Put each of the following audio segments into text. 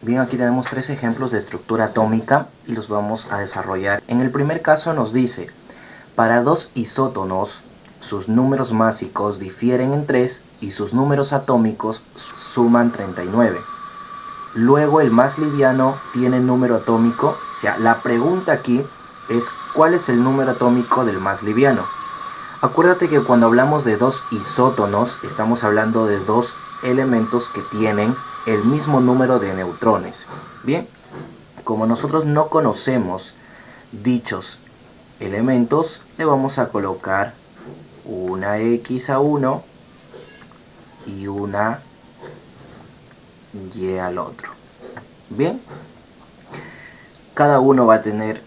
Bien, aquí tenemos tres ejemplos de estructura atómica y los vamos a desarrollar. En el primer caso nos dice, para dos isótonos, sus números másicos difieren en 3 y sus números atómicos suman 39. Luego el más liviano tiene número atómico, o sea, la pregunta aquí es ¿cuál es el número atómico del más liviano? Acuérdate que cuando hablamos de dos isótonos, estamos hablando de dos elementos que tienen el mismo número de neutrones. Bien, como nosotros no conocemos dichos elementos, le vamos a colocar una X a uno y una Y al otro. Bien, cada uno va a tener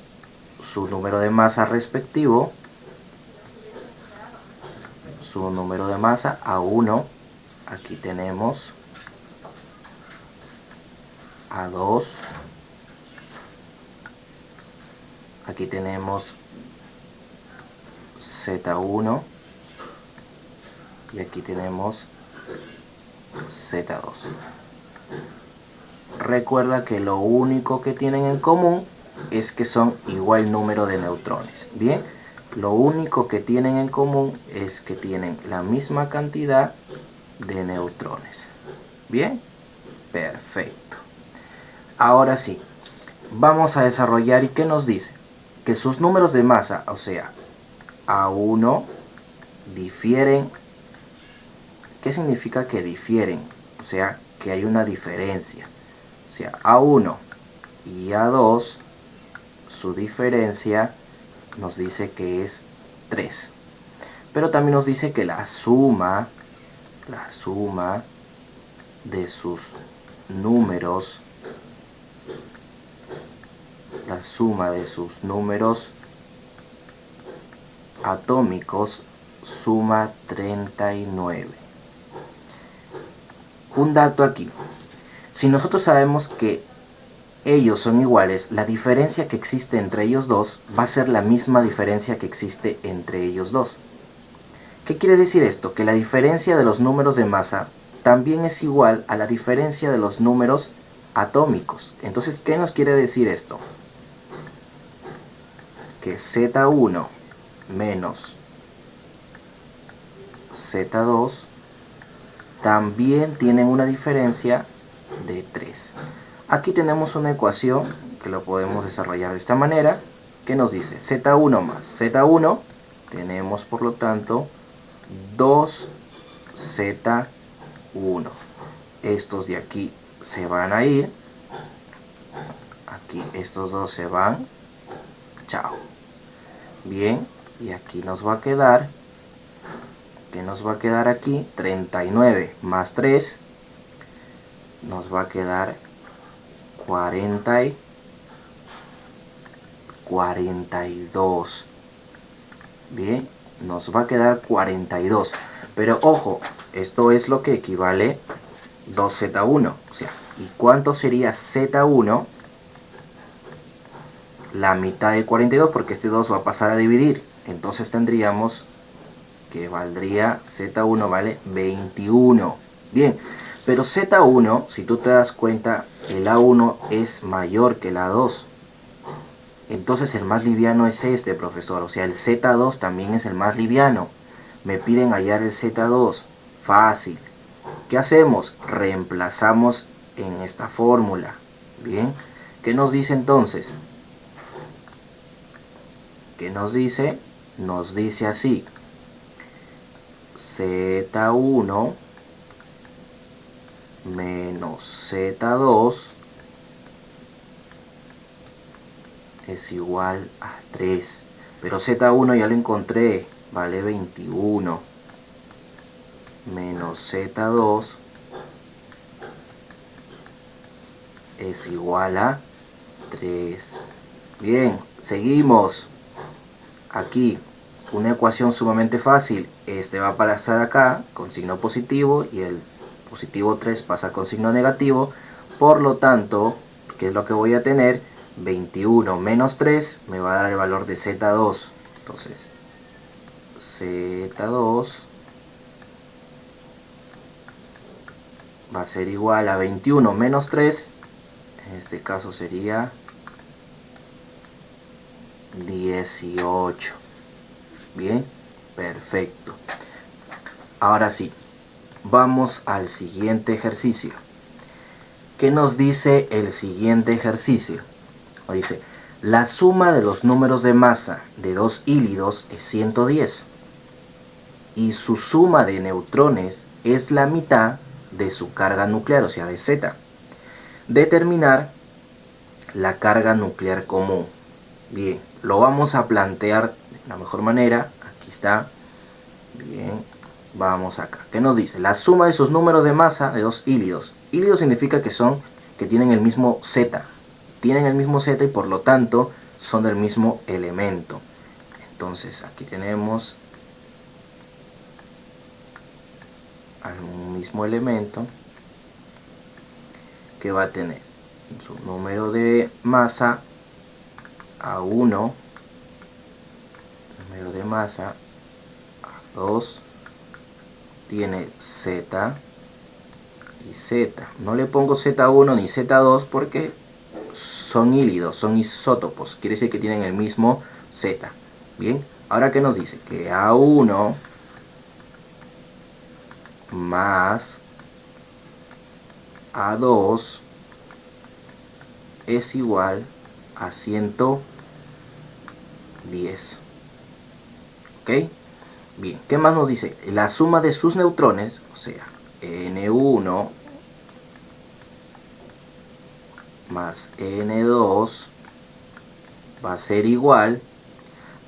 su número de masa respectivo, su número de masa A1, aquí tenemos A2, aquí tenemos Z1 y aquí tenemos Z2. Recuerda que lo único que tienen en común es que son igual número de neutrones. Bien, lo único que tienen en común es que tienen la misma cantidad de neutrones. Bien, perfecto. Ahora sí, vamos a desarrollar. ¿Y qué nos dice? Que sus números de masa, o sea, A1, difieren. ¿Qué significa que difieren? O sea, que hay una diferencia. O sea, A1 y A2, su diferencia nos dice que es 3. Pero también nos dice que la suma de sus números, atómicos suma 39. Un dato aquí. Si nosotros sabemos que ellos son iguales, la diferencia que existe entre ellos dos va a ser la misma diferencia que existe entre ellos dos. ¿Qué quiere decir esto? Que la diferencia de los números de masa también es igual a la diferencia de los números atómicos. Entonces, ¿qué nos quiere decir esto? Que Z1 menos Z2 también tienen una diferencia de 3. Aquí tenemos una ecuación que lo podemos desarrollar de esta manera, que nos dice Z1 más Z1, tenemos por lo tanto 2Z1. Estos de aquí se van a ir, aquí estos dos se van, chao. Bien, y aquí nos va a quedar, ¿qué nos va a quedar aquí? 39 más 3, nos va a quedar 42. Bien, nos va a quedar 42. Pero ojo, esto es lo que equivale 2Z1. O sea, ¿y cuánto sería Z1? La mitad de 42, porque este 2 va a pasar a dividir. Entonces tendríamos que valdría Z1 vale 21. Bien, pero Z1, si tú te das cuenta, el A1 es mayor que el A2. Entonces el más liviano es este, profesor. O sea, el Z2 también es el más liviano. Me piden hallar el Z2. Fácil. ¿Qué hacemos? Reemplazamos en esta fórmula. Bien. ¿Qué nos dice entonces? ¿Qué nos dice? Nos dice así. Z1 menos Z2 es igual a 3. Pero Z1 ya lo encontré, vale 21. Menos Z2 es igual a 3. Bien, seguimos. Aquí, una ecuación sumamente fácil. Este va a pasar acá con signo positivo y el positivo 3 pasa con signo negativo. Por lo tanto, ¿qué es lo que voy a tener? 21 menos 3 me va a dar el valor de Z2. Entonces, Z2 va a ser igual a 21 menos 3, este caso sería 18. Bien, perfecto. Ahora sí, vamos al siguiente ejercicio. ¿Qué nos dice el siguiente ejercicio? Nos dice, la suma de los números de masa de dos hílidos es 110 y su suma de neutrones es la mitad de su carga nuclear, o sea, de Z. Determinar la carga nuclear común. Bien, lo vamos a plantear de la mejor manera. Aquí está. Bien, vamos acá. ¿Qué nos dice? La suma de sus números de masa de dos hílidos. Hílidos significa que tienen el mismo Z. Tienen el mismo Z y por lo tanto son del mismo elemento. Entonces aquí tenemos al mismo elemento que va a tener su número de masa A1, número de masa A2, tiene Z y Z. No le pongo Z1 ni Z2 porque son hílidos, son isótopos, quiere decir que tienen el mismo Z. Bien, ahora ¿qué nos dice? Que A1 más A2 es igual a 110. ¿Ok? Bien, ¿qué más nos dice? La suma de sus neutrones, o sea, N1 más N2 va a ser igual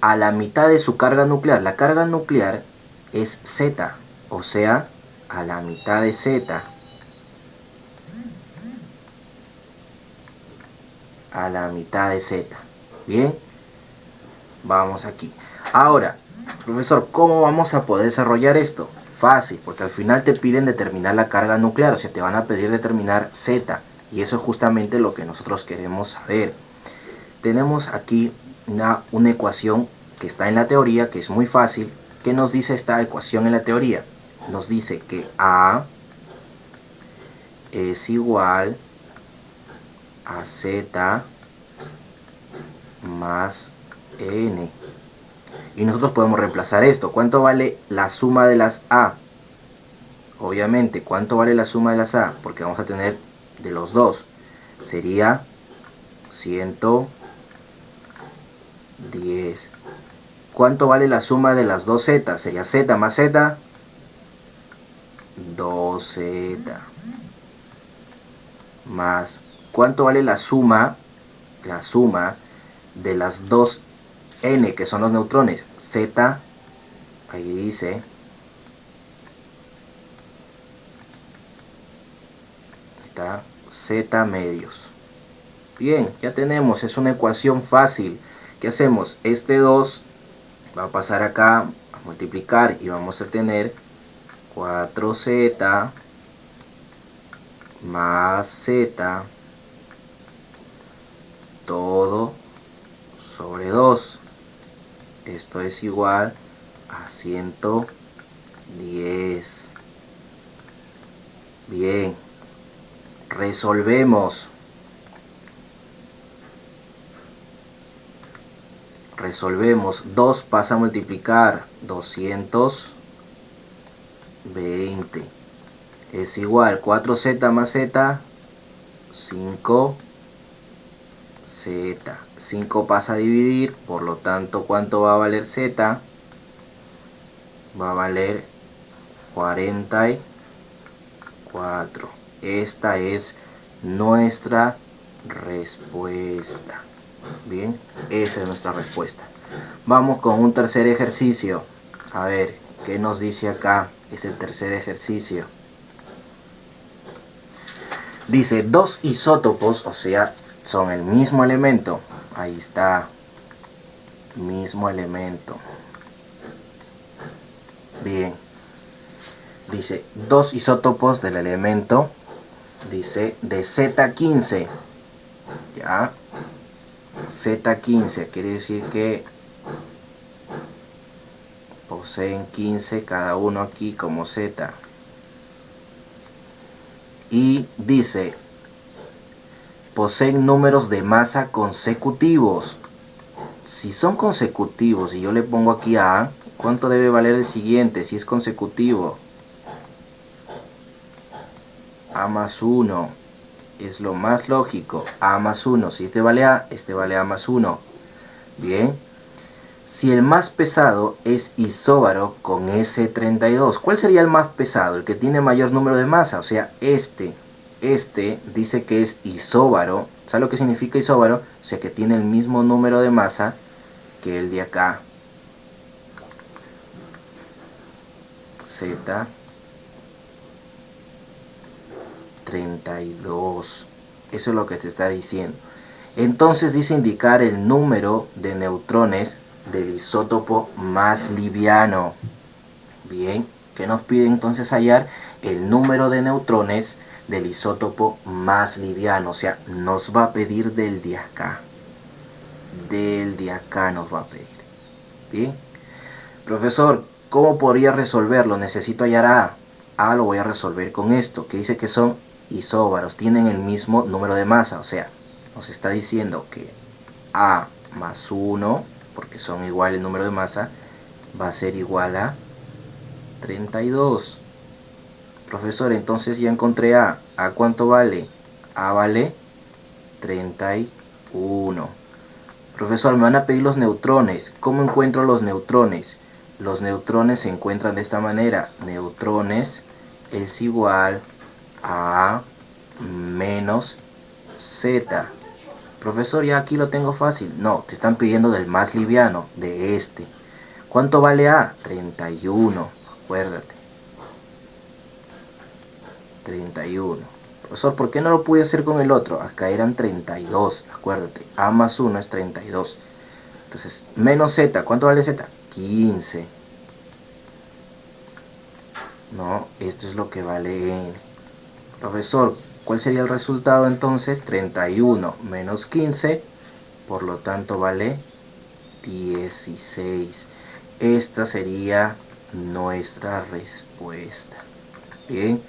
a la mitad de su carga nuclear. La carga nuclear es Z, o sea, a la mitad de Z. A la mitad de Z. Bien, vamos aquí. Ahora, profesor, ¿cómo vamos a poder desarrollar esto? Fácil, porque al final te piden determinar la carga nuclear, o sea, te van a pedir determinar Z, y eso es justamente lo que nosotros queremos saber. Tenemos aquí una ecuación que está en la teoría, que es muy fácil. ¿Qué nos dice esta ecuación en la teoría? Nos dice que A es igual a Z más N. Y nosotros podemos reemplazar esto. ¿Cuánto vale la suma de las A? Obviamente, ¿cuánto vale la suma de las A? Porque vamos a tener de los dos. Sería 110. ¿Cuánto vale la suma de las dos Z? Sería Z más Z, 2Z. Más, ¿cuánto vale la suma? La suma de las dos N, que son los neutrones. Z, ahí dice, está Z medios. Bien, ya tenemos, es una ecuación fácil. ¿Qué hacemos? Este 2 va a pasar acá a multiplicar y vamos a tener 4Z más Z todo sobre 2. Esto es igual a 110. Bien, resolvemos. Resolvemos. 2 pasa a multiplicar. 220. Es igual 4Z más Z, 5Z. 5 pasa a dividir, por lo tanto, ¿cuánto va a valer Z? Va a valer 44. Esta es nuestra respuesta. Bien, esa es nuestra respuesta. Vamos con un tercer ejercicio. A ver, ¿qué nos dice acá este tercer ejercicio? Dice, dos isótopos, o sea, son el mismo elemento. Ahí está, mismo elemento. Bien. Dice, dos isótopos del elemento, dice, de Z15. Ya. Z15 quiere decir que poseen 15 cada uno aquí como Z. Y dice, poseen números de masa consecutivos. Si son consecutivos y yo le pongo aquí A, ¿cuánto debe valer el siguiente si es consecutivo? A más 1. Es lo más lógico. A más 1. Si este vale A más 1. Bien. Si el más pesado es isóbaro con S32, ¿cuál sería el más pesado? El que tiene mayor número de masa, o sea, este dice que es isóbaro. ¿Sabe lo que significa isóbaro? O sea, que tiene el mismo número de masa que el de acá. Z 32. Eso es lo que te está diciendo. Entonces dice indicar el número de neutrones del isótopo más liviano. Bien, ¿qué nos pide entonces hallar? El número de neutrones del isótopo más liviano. O sea, nos va a pedir del de acá. Del de acá nos va a pedir. Bien. Profesor, ¿cómo podría resolverlo? Necesito hallar A. A lo voy a resolver con esto, que dice que son isóbaros. Tienen el mismo número de masa. O sea, nos está diciendo que A más 1, porque son igual el número de masa, va a ser igual a 32. Profesor, entonces ya encontré A. ¿A cuánto vale? A vale 31. Profesor, me van a pedir los neutrones. ¿Cómo encuentro los neutrones? Los neutrones se encuentran de esta manera. Neutrones es igual a menos Z. Profesor, ya aquí lo tengo fácil. No, te están pidiendo del más liviano, de este. ¿Cuánto vale A? 31. Acuérdate. 31. Profesor, ¿por qué no lo pude hacer con el otro? Acá eran 32. Acuérdate, A más 1 es 32. Entonces, menos Z. ¿Cuánto vale Z? 15. No, esto es lo que vale N. Profesor, ¿cuál sería el resultado entonces? 31 menos 15, por lo tanto vale 16. Esta sería nuestra respuesta. Bien.